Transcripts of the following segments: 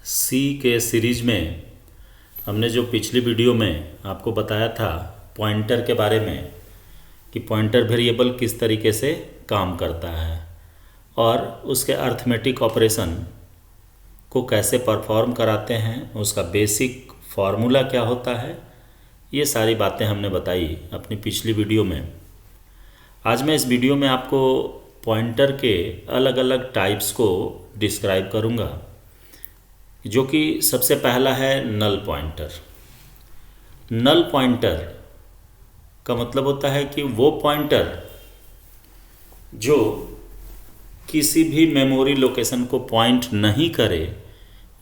सी के सीरीज में हमने जो पिछली वीडियो में आपको बताया था पॉइंटर के बारे में कि पॉइंटर वेरिएबल किस तरीके से काम करता है और उसके अर्थमेटिक ऑपरेशन को कैसे परफॉर्म कराते हैं, उसका बेसिक फार्मूला क्या होता है, ये सारी बातें हमने बताई अपनी पिछली वीडियो में। आज मैं इस वीडियो में आपको पॉइंटर के अलग अलग टाइप्स को डिस्क्राइब करूँगा, जो कि सबसे पहला है नल पॉइंटर। नल पॉइंटर का मतलब होता है कि वो पॉइंटर जो किसी भी मेमोरी लोकेशन को पॉइंट नहीं करे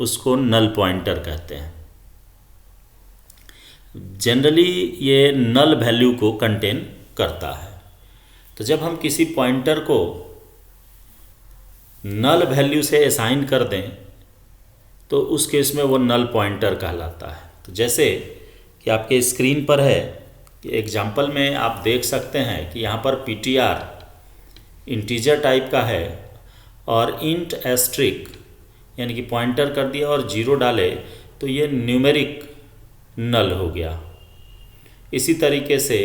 उसको नल पॉइंटर कहते हैं। जनरली ये नल वैल्यू को कंटेन करता है। तो जब हम किसी पॉइंटर को नल वैल्यू से असाइन कर दें तो उस केस में वो नल पॉइंटर कहलाता है। तो जैसे कि आपके स्क्रीन पर है कि एग्जाम्पल में आप देख सकते हैं कि यहाँ पर ptr इंटीजर टाइप का है और इंट एस्ट्रिक यानी कि पॉइंटर कर दिया और 0 डाले तो ये न्यूमेरिक नल हो गया। इसी तरीके से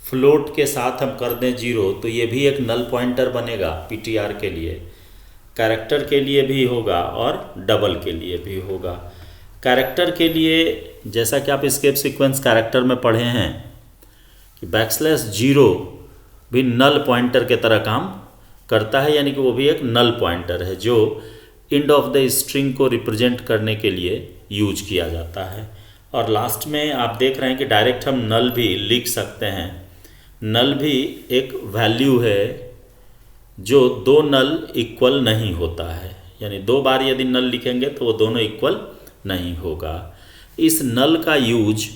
फ्लोट के साथ हम कर दें 0 तो ये भी एक नल पॉइंटर बनेगा ptr के लिए, कैरेक्टर के लिए भी होगा और डबल के लिए भी होगा। कैरेक्टर के लिए जैसा कि आप स्केप सीक्वेंस कैरेक्टर में पढ़े हैं कि \0 भी नल पॉइंटर के तरह काम करता है, यानी कि वो भी एक नल पॉइंटर है जो एंड ऑफ द स्ट्रिंग को रिप्रेजेंट करने के लिए यूज किया जाता है। और लास्ट में आप देख रहे हैं कि डायरेक्ट हम नल भी लिख सकते हैं। नल भी एक वैल्यू है जो दो नल इक्वल नहीं होता है, यानी 2 बार यदि नल लिखेंगे तो वो दोनों इक्वल नहीं होगा। इस नल का यूज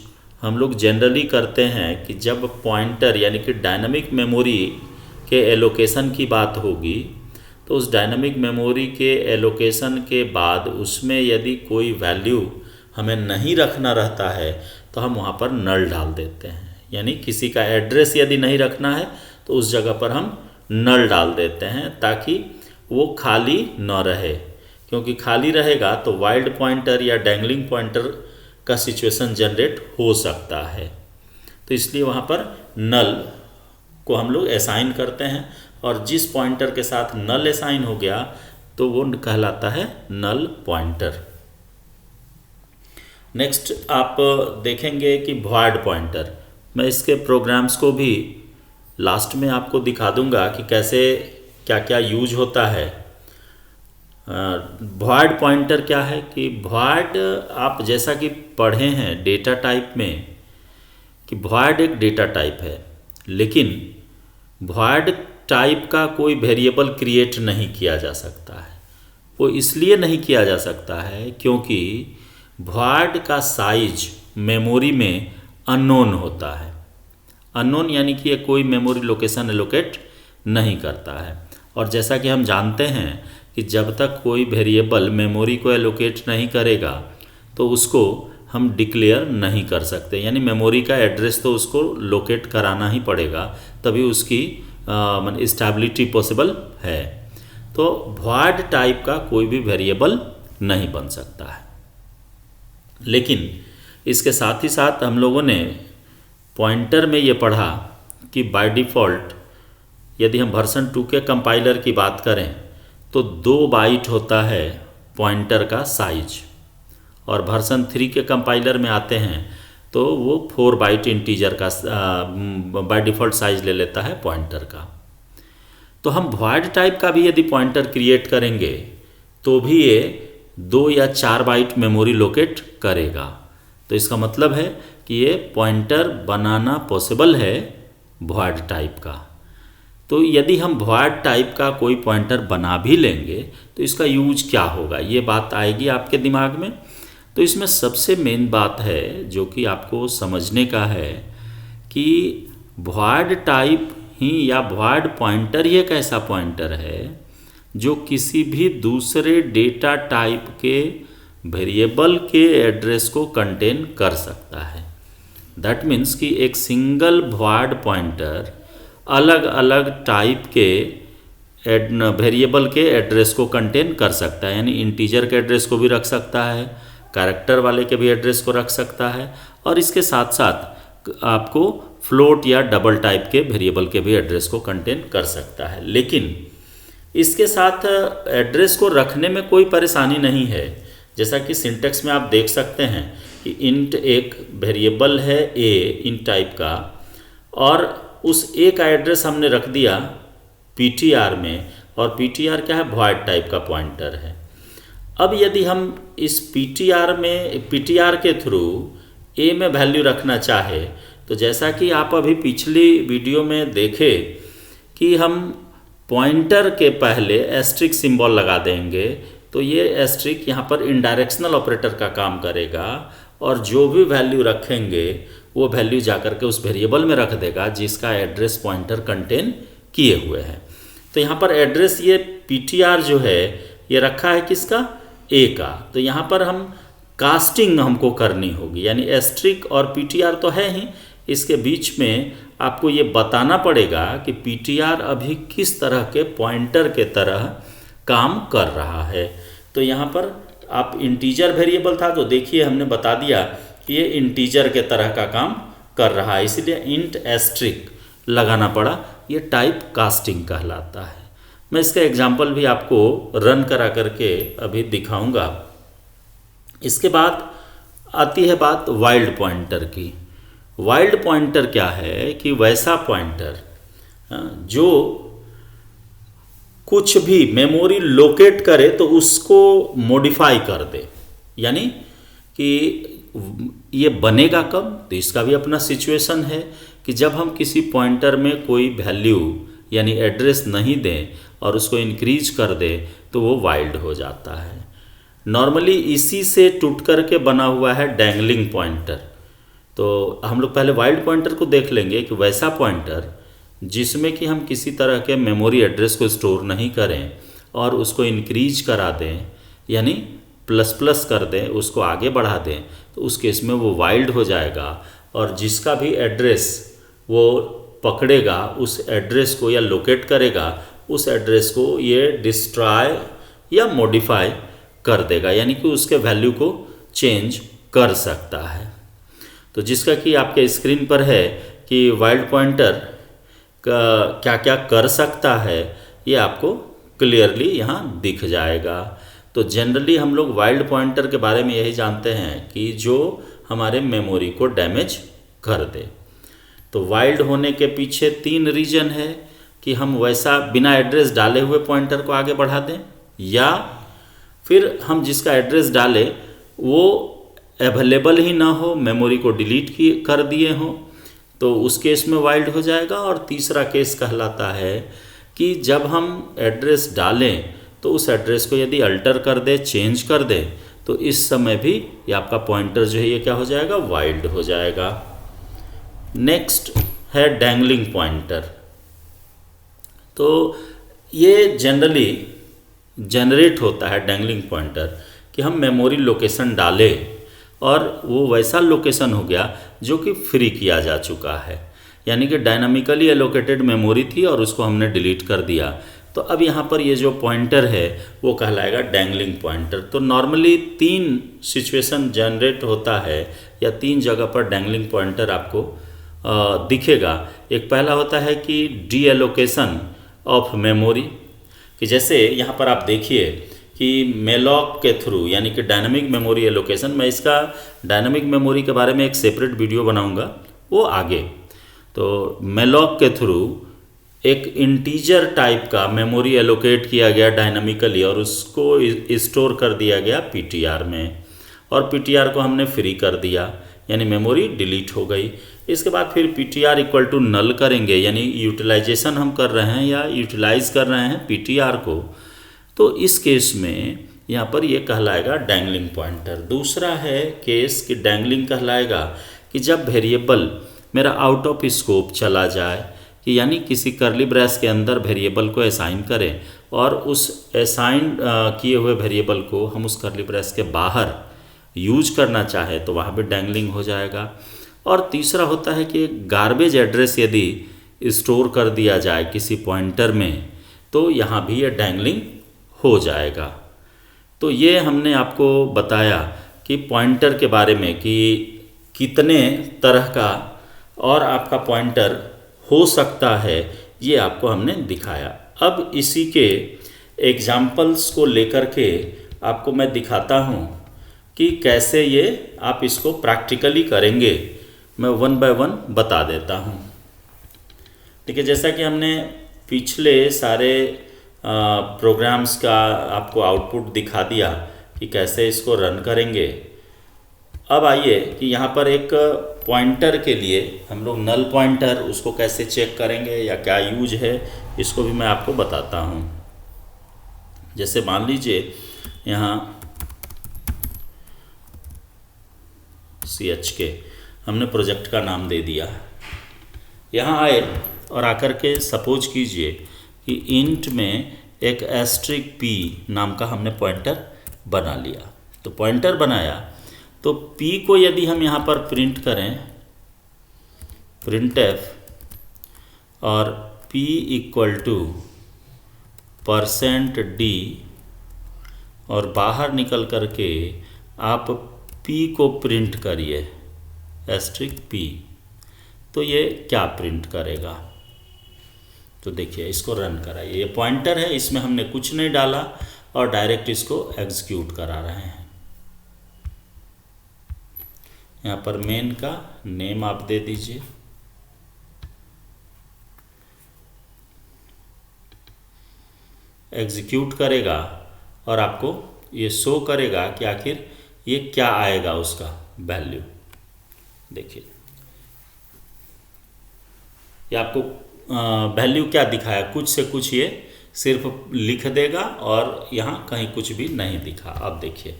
हम लोग जनरली करते हैं कि जब पॉइंटर यानी कि डायनामिक मेमोरी के एलोकेशन की बात होगी तो उस डायनामिक मेमोरी के एलोकेशन के बाद उसमें यदि कोई वैल्यू हमें नहीं रखना रहता है तो हम वहाँ पर नल डाल देते हैं। यानी किसी का एड्रेस यदि नहीं रखना है तो उस जगह पर हम नल डाल देते हैं ताकि वो खाली न रहे, क्योंकि खाली रहेगा तो वाइल्ड पॉइंटर या डैंगलिंग पॉइंटर का सिचुएशन जनरेट हो सकता है। तो इसलिए वहाँ पर नल को हम लोग असाइन करते हैं और जिस पॉइंटर के साथ नल असाइन हो गया तो वो कहलाता है नल पॉइंटर। नेक्स्ट आप देखेंगे कि वॉइड पॉइंटर। मैं इसके प्रोग्राम्स को भी लास्ट में आपको दिखा दूंगा कि कैसे क्या क्या यूज होता है। वॉइड पॉइंटर क्या है कि वॉइड आप जैसा कि पढ़े हैं डेटा टाइप में कि वॉइड एक डेटा टाइप है, लेकिन वॉइड टाइप का कोई वेरिएबल क्रिएट नहीं किया जा सकता है। वो इसलिए नहीं किया जा सकता है क्योंकि वॉइड का साइज मेमोरी में अननोन होता है। अननोन यानी कि ये कोई मेमोरी लोकेशन एलोकेट नहीं करता है। और जैसा कि हम जानते हैं कि जब तक कोई वेरिएबल मेमोरी को एलोकेट नहीं करेगा तो उसको हम डिक्लेयर नहीं कर सकते, यानी मेमोरी का एड्रेस तो उसको लोकेट कराना ही पड़ेगा तभी उसकी स्टेबिलिटी पॉसिबल है। तो वॉइड टाइप का कोई भी वेरिएबल नहीं बन सकता है। लेकिन इसके साथ ही साथ हम लोगों ने पॉइंटर में ये पढ़ा कि बाय डिफ़ॉल्ट यदि हम वर्जन 2 के कंपाइलर की बात करें तो 2 बाइट होता है पॉइंटर का साइज, और वर्जन 3 के कंपाइलर में आते हैं तो वो 4 बाइट इंटीजर का बाय डिफ़ॉल्ट साइज ले लेता है पॉइंटर का। तो हम वॉइड टाइप का भी यदि पॉइंटर क्रिएट करेंगे तो भी ये 2 या 4 बाइट मेमोरी लोकेट करेगा। तो इसका मतलब है कि ये पॉइंटर बनाना पॉसिबल है वॉइड टाइप का। तो यदि हम वॉइड टाइप का कोई पॉइंटर बना भी लेंगे तो इसका यूज क्या होगा, ये बात आएगी आपके दिमाग में। तो इसमें सबसे मेन बात है जो कि आपको समझने का है कि वॉइड टाइप ही या वॉइड पॉइंटर ही एक ऐसा पॉइंटर है जो किसी भी दूसरे डेटा टाइप के वेरिएबल के एड्रेस को कंटेन कर सकता है। दैट मीन्स कि एक सिंगल वॉइड पॉइंटर अलग अलग टाइप के वेरिएबल के एड्रेस को कंटेन कर सकता है, यानी इंटीजर के एड्रेस को भी रख सकता है, कैरेक्टर वाले के भी एड्रेस को रख सकता है, और इसके साथ साथ आपको फ्लोट या डबल टाइप के वेरिएबल के भी एड्रेस को कंटेन कर सकता है। लेकिन इसके साथ एड्रेस को रखने में कोई परेशानी नहीं है। जैसा कि सिंटेक्स में आप देख सकते हैं कि इंट एक वेरिएबल है ए इंट टाइप का, और उस ए का एड्रेस हमने रख दिया ptr में, और ptr क्या है, वॉइड टाइप का पॉइंटर है। अब यदि हम इस ptr के थ्रू a में वैल्यू रखना चाहे, तो जैसा कि आप अभी पिछली वीडियो में देखे कि हम पॉइंटर के पहले एस्ट्रिक सिंबल लगा देंगे, तो ये एस्ट्रिक यहाँ पर इनडायरेक्शनल ऑपरेटर का काम करेगा, और जो भी वैल्यू रखेंगे वो वैल्यू जाकर के उस वेरिएबल में रख देगा जिसका एड्रेस पॉइंटर कंटेन किए हुए हैं। तो यहाँ पर एड्रेस ये ptr जो है ये रखा है किसका, a का। तो यहाँ पर हम कास्टिंग हमको करनी होगी, यानी एस्ट्रिक और ptr तो है ही, इसके बीच में आपको ये बताना पड़ेगा कि ptr अभी किस तरह के पॉइंटर के तरह काम कर रहा है। तो यहाँ पर आप इंटीजर वेरिएबल था तो देखिए हमने बता दिया कि ये इंटीजर के तरह का काम कर रहा है, इसलिए इंट एस्ट्रिक लगाना पड़ा। ये टाइप कास्टिंग कहलाता है। मैं इसका एग्जांपल भी आपको रन करा करके अभी दिखाऊंगा। इसके बाद आती है बात वाइल्ड पॉइंटर की। वाइल्ड पॉइंटर क्या है कि वैसा पॉइंटर जो कुछ भी मेमोरी लोकेट करे तो उसको मॉडिफाई कर दे, यानी कि ये बनेगा कब, तो इसका भी अपना सिचुएशन है कि जब हम किसी पॉइंटर में कोई वैल्यू यानी एड्रेस नहीं दें और उसको इंक्रीज कर दे तो वो वाइल्ड हो जाता है। नॉर्मली इसी से टूट कर के बना हुआ है डैंगलिंग पॉइंटर। तो हम लोग पहले वाइल्ड पॉइंटर को देख लेंगे कि वैसा पॉइंटर जिसमें कि हम किसी तरह के मेमोरी एड्रेस को स्टोर नहीं करें और उसको इंक्रीज करा दें, यानी प्लस प्लस कर दें, उसको आगे बढ़ा दें, तो उस केस में वो वाइल्ड हो जाएगा, और जिसका भी एड्रेस वो पकड़ेगा उस एड्रेस को या लोकेट करेगा उस एड्रेस को ये डिस्ट्रॉय या मॉडिफाई कर देगा, यानी कि उसके वैल्यू को चेंज कर सकता है। तो जिसका कि आपके स्क्रीन पर है कि वाइल्ड पॉइंटर का क्या क्या कर सकता है ये आपको क्लियरली यहाँ दिख जाएगा। तो जनरली हम लोग वाइल्ड पॉइंटर के बारे में यही जानते हैं कि जो हमारे मेमोरी को डैमेज कर दे। तो वाइल्ड होने के पीछे 3 रीजन है कि हम वैसा बिना एड्रेस डाले हुए पॉइंटर को आगे बढ़ा दें, या फिर हम जिसका एड्रेस डाले वो अवेलेबल ही ना हो, मेमोरी को डिलीट कर दिए हों, तो उस केस में वाइल्ड हो जाएगा। और तीसरा केस कहलाता है कि जब हम एड्रेस डालें तो उस एड्रेस को यदि अल्टर कर दे, चेंज कर दे, तो इस समय भी ये आपका पॉइंटर जो है ये क्या हो जाएगा, वाइल्ड हो जाएगा। नेक्स्ट है डैंगलिंग पॉइंटर। तो ये जनरली जनरेट होता है डैंगलिंग पॉइंटर कि हम मेमोरी लोकेशन डालें और वो वैसा लोकेशन हो गया जो कि फ्री किया जा चुका है, यानी कि डायनामिकली एलोकेटेड मेमोरी थी और उसको हमने डिलीट कर दिया। तो अब यहाँ पर ये जो पॉइंटर है वो कहलाएगा डैंगलिंग पॉइंटर। तो नॉर्मली 3 सिचुएशन जनरेट होता है या 3 जगह पर डैंगलिंग पॉइंटर आपको दिखेगा। एक पहला होता है कि डी एलोकेशन ऑफ मेमोरी, कि जैसे यहाँ पर आप देखिए कि मेलॉक के थ्रू, यानी कि डायनामिक मेमोरी एलोकेशन, मैं इसका डायनामिक मेमोरी के बारे में एक सेपरेट वीडियो बनाऊंगा वो आगे। तो मेलॉक के थ्रू एक इंटीजर टाइप का मेमोरी एलोकेट किया गया डायनामिकली और उसको स्टोर कर दिया गया पीटीआर में, और पीटीआर को हमने फ्री कर दिया, यानी मेमोरी डिलीट हो गई। इसके बाद फिर पीटीआर इक्वल टू नल करेंगे, यानी यूटिलाइजेशन हम कर रहे हैं या यूटिलाइज कर रहे हैं पीटीआर को, तो इस केस में यहाँ पर ये कहलाएगा डैंगलिंग पॉइंटर। दूसरा है केस कि डैंगलिंग कहलाएगा कि जब वेरिएबल मेरा आउट ऑफ स्कोप चला जाए, कि यानी किसी कर्ली ब्रेस के अंदर वेरिएबल को असाइन करें और उस असाइन किए हुए वेरिएबल को हम उस कर्ली ब्रेस के बाहर यूज करना चाहे तो वहाँ भी डैंगलिंग हो जाएगा। और तीसरा होता है कि गार्बेज एड्रेस यदि स्टोर कर दिया जाए किसी पॉइंटर में, तो यहाँ भी ये डैंगलिंग हो जाएगा। तो ये हमने आपको बताया कि पॉइंटर के बारे में कि कितने तरह का और आपका पॉइंटर हो सकता है, ये आपको हमने दिखाया। अब इसी के एग्जाम्पल्स को लेकर के आपको मैं दिखाता हूँ कि कैसे ये आप इसको प्रैक्टिकली करेंगे। मैं वन बाय वन बता देता हूँ। ठीक है, जैसा कि हमने पिछले सारे प्रोग्राम्स का आपको आउटपुट दिखा दिया कि कैसे इसको रन करेंगे। अब आइए कि यहाँ पर एक पॉइंटर के लिए हम लोग नल पॉइंटर उसको कैसे चेक करेंगे या क्या यूज है, इसको भी मैं आपको बताता हूँ। जैसे मान लीजिए यहाँ CH के हमने प्रोजेक्ट का नाम दे दिया। यहाँ आए और आकर के सपोज कीजिए कि इंट में एक एस्ट्रिक p नाम का हमने पॉइंटर बना लिया। तो पॉइंटर बनाया तो p को यदि हम यहाँ पर प्रिंट करें printf और p इक्वल टू %d और बाहर निकल करके आप p को प्रिंट करिए एस्ट्रिक p, तो ये क्या प्रिंट करेगा। तो देखिए इसको रन कराइए। ये पॉइंटर है, इसमें हमने कुछ नहीं डाला और डायरेक्ट इसको एग्जीक्यूट करा रहे हैं। यहाँ पर मेन का नेम आप दे दीजिए। एग्जीक्यूट करेगा और आपको ये शो करेगा कि आखिर ये क्या आएगा उसका वैल्यू। देखिए ये आपको वैल्यू क्या दिखाया, कुछ से कुछ ये सिर्फ लिख देगा और यहाँ कहीं कुछ भी नहीं दिखा। अब देखिए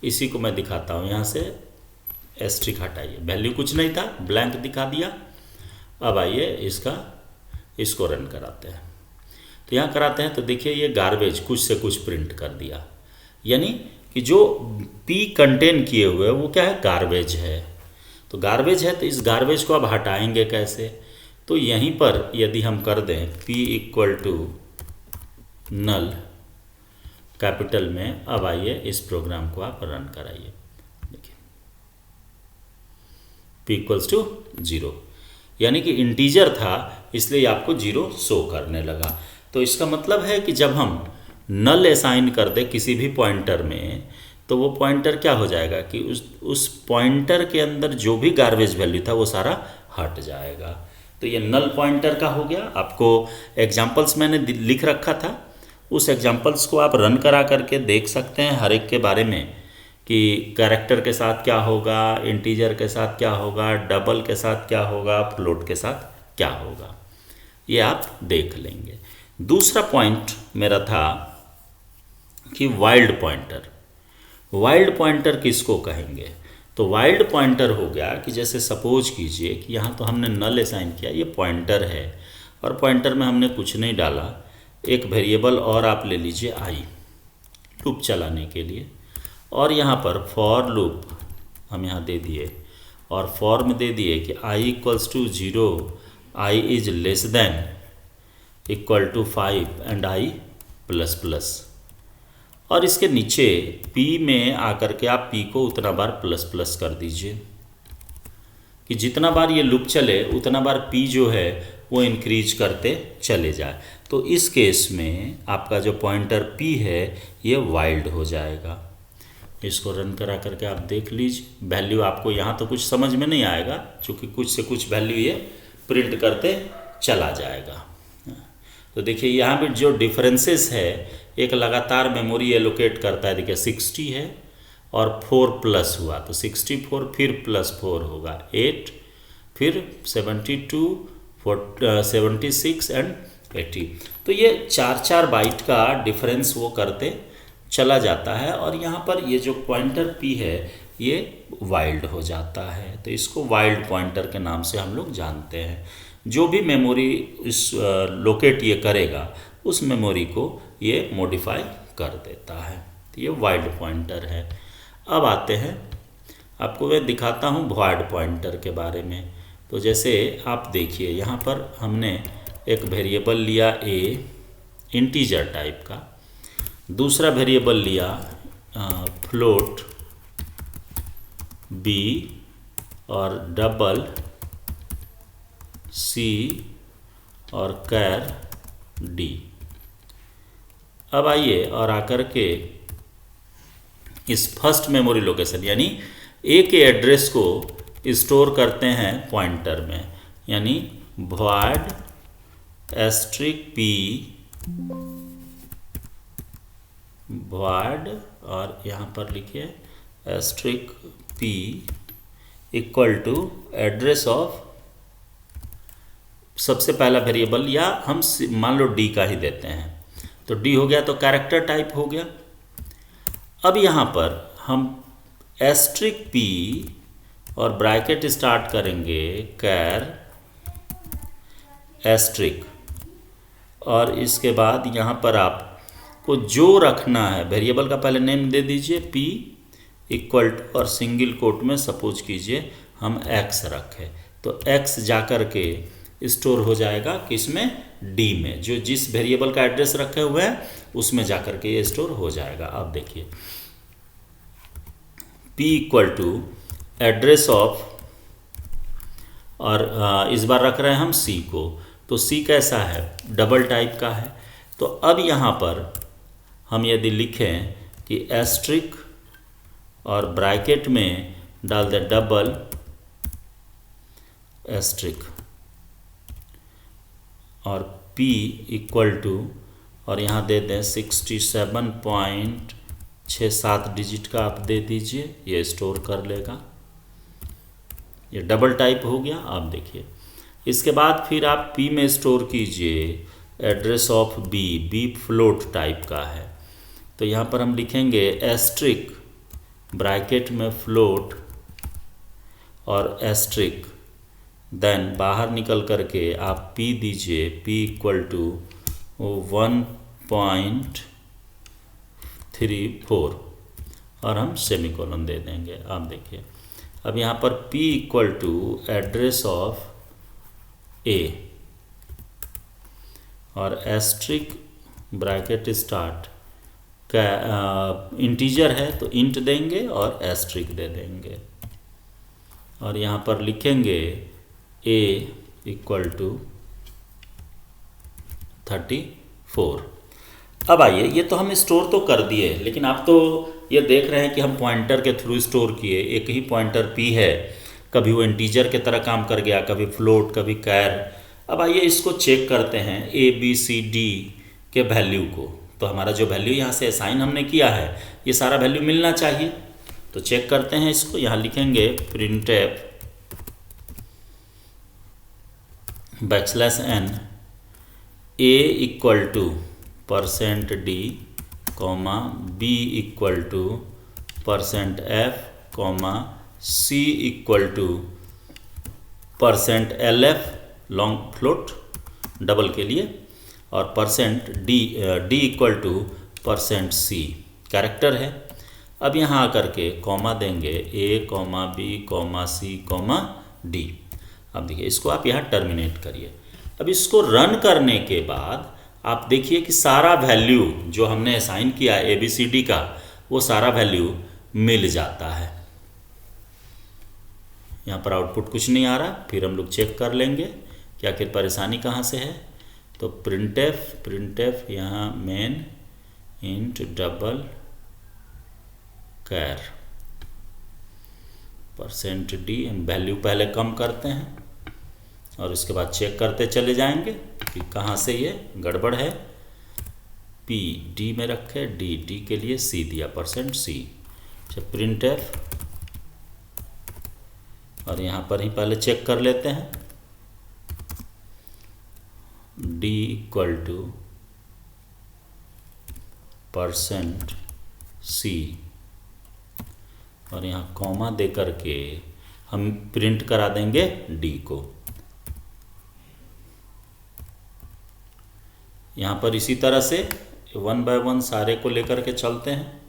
इसी को मैं दिखाता हूँ। यहाँ से एस्ट्रिक हटाइए, वैल्यू कुछ नहीं था, ब्लैंक दिखा दिया। अब आइए इसको रन कराते हैं। तो यहाँ कराते हैं तो देखिए ये गार्बेज कुछ से कुछ प्रिंट कर दिया, यानी कि जो p कंटेन किए हुए वो क्या है, गार्बेज है। तो गार्बेज है तो इस गार्बेज को अब हटाएंगे कैसे। तो यहीं पर यदि हम कर दें p equal to null capital में, अब आइए इस प्रोग्राम को आप रन कराइए। देखिए p इक्वल्स टू 0, यानी कि इंटीजर था इसलिए आपको 0 शो करने लगा। तो इसका मतलब है कि जब हम नल असाइन कर दे किसी भी पॉइंटर में, तो वो पॉइंटर क्या हो जाएगा कि उस पॉइंटर के अंदर जो भी गार्बेज वैल्यू था वो सारा हट जाएगा। तो ये नल पॉइंटर का हो गया। आपको एग्जांपल्स मैंने लिख रखा था, उस एग्जांपल्स को आप रन करा करके देख सकते हैं हर एक के बारे में कि कैरेक्टर के साथ क्या होगा, इंटीजर के साथ क्या होगा, डबल के साथ क्या होगा, फ्लोट के साथ क्या होगा, ये आप देख लेंगे। दूसरा पॉइंट मेरा था कि वाइल्ड पॉइंटर। वाइल्ड पॉइंटर किसको कहेंगे। तो वाइल्ड पॉइंटर हो गया कि जैसे सपोज कीजिए कि यहाँ तो हमने नल असाइन किया, ये पॉइंटर है और पॉइंटर में हमने कुछ नहीं डाला, एक वेरिएबल और आप ले लीजिए i लूप चलाने के लिए, और यहाँ पर फॉर लूप हम यहाँ दे दिए और फॉर में दे दिए कि i equals to 0, i is less than equal to 5 and i plus plus. और इसके नीचे p में आकर के आप p को उतना बार प्लस प्लस कर दीजिए कि जितना बार ये लूप चले उतना बार p जो है वो इंक्रीज करते चले जाए। तो इस केस में आपका जो पॉइंटर p है ये वाइल्ड हो जाएगा। इसको रन करा करके आप देख लीजिए। वैल्यू आपको यहाँ तो कुछ समझ में नहीं आएगा क्योंकि कुछ से कुछ वैल्यू ये प्रिंट करते चला जाएगा। तो देखिए यहाँ पे जो डिफरेंसेस है, एक लगातार मेमोरी एलोकेट करता है। देखिए 60 है और 4 प्लस हुआ तो 64, फिर +4 होगा 8, फिर 72, 76 एंड 80। तो ये 4 बाइट का डिफरेंस वो करते चला जाता है और यहाँ पर ये जो पॉइंटर p है ये वाइल्ड हो जाता है। तो इसको वाइल्ड पॉइंटर के नाम से हम लोग जानते हैं। जो भी मेमोरी इस लोकेट ये करेगा उस मेमोरी को ये मॉडिफाई कर देता है। तो ये वाइल्ड पॉइंटर है। अब आते हैं, आपको मैं दिखाता हूँ वॉइड पॉइंटर के बारे में। तो जैसे आप देखिए यहाँ पर हमने एक वेरिएबल लिया a इंटीजर टाइप का। दूसरा वेरिएबल लिया फ्लोट बी और डबल सी और कैर डी। अब आइए और आकर के इस फर्स्ट मेमोरी लोकेशन यानी ए के एड्रेस को स्टोर करते हैं पॉइंटर में, यानी void एस्ट्रिक पी void और यहाँ पर लिखिए asterisk p equal to address of सबसे पहला वेरिएबल, या हम मान लो डी का ही देते हैं, तो डी हो गया तो कैरेक्टर टाइप हो गया। अब यहाँ पर हम एस्ट्रिक पी और ब्रैकेट स्टार्ट करेंगे कैर एस्ट्रिक, और इसके बाद यहाँ पर आपको जो रखना है वेरिएबल का पहले नेम दे दीजिए पी इक्वल टू, और सिंगल कोट में सपोज कीजिए हम एक्स रखें, तो एक्स जाकर के स्टोर हो जाएगा किसमें, डी में, जो जिस वेरिएबल का एड्रेस रखे हुए हैं उसमें जाकर के ये स्टोर हो जाएगा। अब देखिए p equal to address of, और इस बार रख रहे हैं हम c को, तो c कैसा है, डबल टाइप का है। तो अब यहाँ पर हम यदि लिखें कि एस्ट्रिक और ब्रैकेट में डाल दें डबल एस्ट्रिक और p इक्वल टू, और यहाँ दे दें 67.67 डिजिट का आप दे दीजिए, ये स्टोर कर लेगा, ये डबल टाइप हो गया। आप देखिए इसके बाद फिर आप p में स्टोर कीजिए address of b float type का है, तो यहाँ पर हम लिखेंगे एस्ट्रिक ब्रैकेट में फ्लोट और एस्ट्रिक, देन बाहर निकल करके आप p दीजिए, p इक्वल टू 1.34 और हम सेमीकोलन दे देंगे। आप देखिए अब यहाँ पर p equal to address of a और एस्ट्रिक ब्रैकेट स्टार्ट का इंटीजर है तो इंट देंगे और एस्ट्रिक दे देंगे, और यहाँ पर लिखेंगे a इक्वल टू 34। अब आइए, ये तो हम स्टोर तो कर दिए, लेकिन आप तो ये देख रहे हैं कि हम पॉइंटर के थ्रू स्टोर किए, एक ही पॉइंटर p है, कभी वो इंटीजर की तरह काम कर गया, कभी फ्लोट, कभी कैर। अब आइए इसको चेक करते हैं a b c d के वैल्यू को, तो हमारा जो वैल्यू यहाँ से असाइन हमने किया है ये सारा वैल्यू मिलना चाहिए, तो चेक करते हैं इसको। यहाँ लिखेंगे printf \n a equal to %d b equal to %f c equal to %lf long float double के लिए, और %d equal to %c character है। अब यहाँ आकर के कॉमा देंगे a, b, c, d। अब देखिए इसको आप यहाँ टर्मिनेट करिए। अब इसको रन करने के बाद आप देखिए कि सारा वैल्यू जो हमने असाइन किया ए बी सी डी का, वो सारा वैल्यू मिल जाता है। यहाँ पर आउटपुट कुछ नहीं आ रहा, फिर हम लोग चेक कर लेंगे कि आखिर परेशानी कहाँ से है। तो प्रिंटफ यहाँ मेन इंट डबल कैर %d, वैल्यू पहले कम करते हैं और उसके बाद चेक करते चले जाएंगे कि कहाँ से ये गड़बड़ है। p d में रखे, d के लिए c दिया %c। अच्छा प्रिंटफ, और यहाँ पर ही पहले चेक कर लेते हैं d इक्वल टू %c, और यहाँ कॉमा दे करके हम प्रिंट करा देंगे d को। यहाँ पर इसी तरह से 1 बाय 1 सारे को लेकर के चलते हैं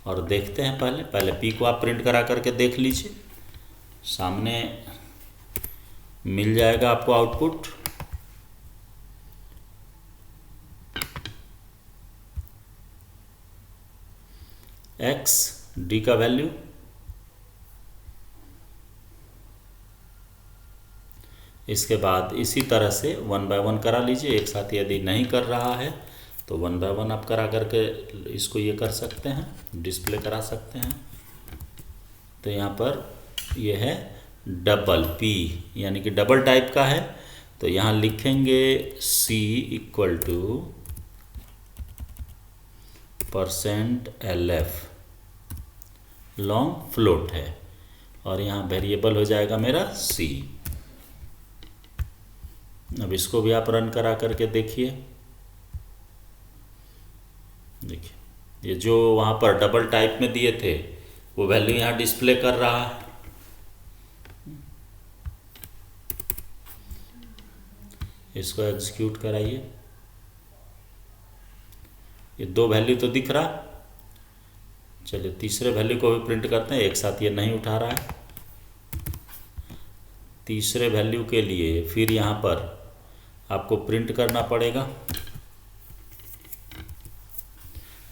और देखते हैं। पहले p को आप प्रिंट करा करके देख लीजिए, सामने मिल जाएगा आपको आउटपुट। एक्स डी का वैल्यू, इसके बाद इसी तरह से 1 बाय 1 करा लीजिए। एक साथ यदि नहीं कर रहा है तो 1 बाय 1 आप करा करके इसको ये कर सकते हैं, डिस्प्ले करा सकते हैं। तो यहाँ पर ये है डबल पी, यानी कि डबल टाइप का है। तो यहाँ लिखेंगे C equal to %LF, long float है, और यहाँ वेरिएबल हो जाएगा मेरा C। अब इसको भी आप रन करा करके देखिए। देखिए ये जो वहाँ पर डबल टाइप में दिए थे वो वैल्यू यहाँ डिस्प्ले कर रहा है। इसको एग्जीक्यूट कराइए। ये 2 वैल्यू तो दिख रहा। चलिए तीसरे वैल्यू को भी प्रिंट करते हैं। एक साथ ये नहीं उठा रहा है। तीसरे वैल्यू के लिए फिर यहाँ पर आपको प्रिंट करना पड़ेगा,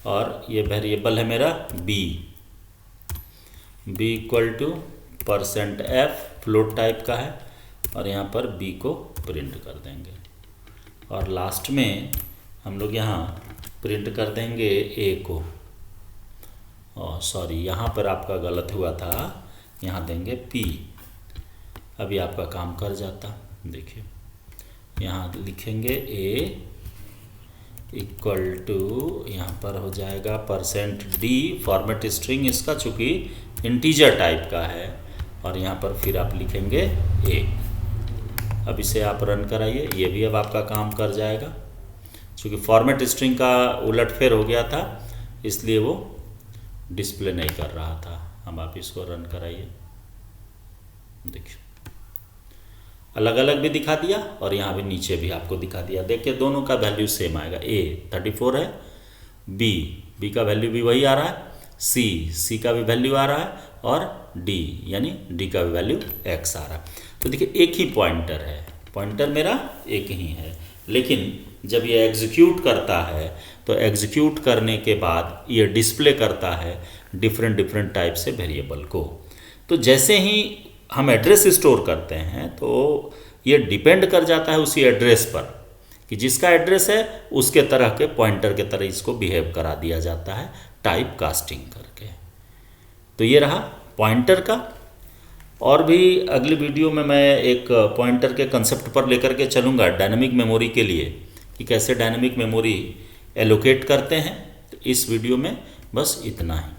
और ये वेरिएबल है मेरा b equal to %F, float type का है, और यहाँ पर b को प्रिंट कर देंगे। और लास्ट में हम लोग यहाँ प्रिंट कर देंगे a को। और सॉरी, यहाँ पर आपका गलत हुआ था, यहाँ देंगे p। अभी आपका काम कर जाता। देखिए यहाँ लिखेंगे a इक्वल टू, यहाँ पर हो जाएगा %D, फॉर्मेट स्ट्रिंग इसका चूँकि इंटीजर टाइप का है, और यहाँ पर फिर आप लिखेंगे a। अब इसे आप रन कराइए। ये भी अब आपका काम कर जाएगा। चूँकि फॉर्मेट स्ट्रिंग का उलटफेर हो गया था इसलिए वो डिस्प्ले नहीं कर रहा था। अब आप इसको रन कराइए। देखिए अलग अलग भी दिखा दिया, और यहाँ भी नीचे भी आपको दिखा दिया। देखिए दोनों का वैल्यू सेम आएगा। a 34 है, b का वैल्यू भी वही आ रहा है, c का भी वैल्यू आ रहा है, और d यानी d का भी वैल्यू x आ रहा है। तो देखिए एक ही पॉइंटर है, पॉइंटर मेरा एक ही है, लेकिन जब ये एग्जीक्यूट करता है तो एग्जीक्यूट करने के बाद ये डिस्प्ले करता है डिफरेंट टाइप से वेरिएबल को। तो जैसे ही हम एड्रेस स्टोर करते हैं तो ये डिपेंड कर जाता है उसी एड्रेस पर, कि जिसका एड्रेस है उसके तरह के पॉइंटर के तरह इसको बिहेव करा दिया जाता है टाइप कास्टिंग करके। तो ये रहा पॉइंटर का। और भी अगली वीडियो में मैं एक पॉइंटर के कंसेप्ट पर लेकर के चलूँगा डायनेमिक मेमोरी के लिए, कि कैसे डायनेमिक मेमोरी एलोकेट करते हैं। तो इस वीडियो में बस इतना ही।